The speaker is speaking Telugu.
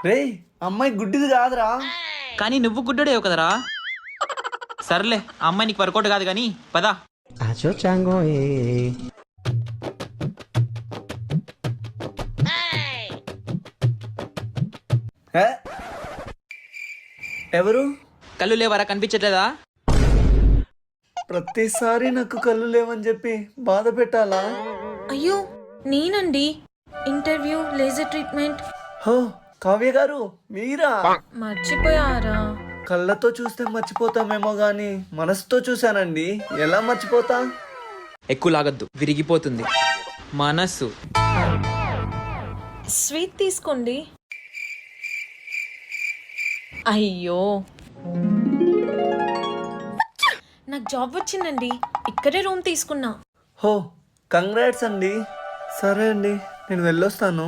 రే అమ్మాయి గుడ్డిది కాదురా. కానీ నువ్వు గుడ్డోడేవు కదరా. సర్లే ఆ అమ్మాయి నీకు వర్కౌట్ కాదు కానీ పదా. Acho chango ఏ? ఎవరు? కళ్ళు లేవరా, కనిపించట్లేదా? ప్రతిసారి నాకు కళ్ళు లేవని చెప్పి బాధ పెట్టాలా? అయ్యో నేనండి, ఇంటర్వ్యూ లేజర్ ట్రీట్మెంట్. హో కావ్య గారు మీరా? మర్చిపోయారా? కళ్ళతో చూస్తే మర్చిపోతామేమో గాని మనసుతో చూశానండి, ఎలా మర్చిపోతా? ఎక్కువ లాగద్దు, విరిగిపోతుంది మనస్సు. స్వీట్ తీసుకోండి. అయ్యో నాకు జాబ్ వచ్చిందండి, ఇక్కడే రూమ్ తీసుకున్నా. హో కంగ్రాట్స్ అండి. సరే అండి నేను వెళ్ళొస్తాను.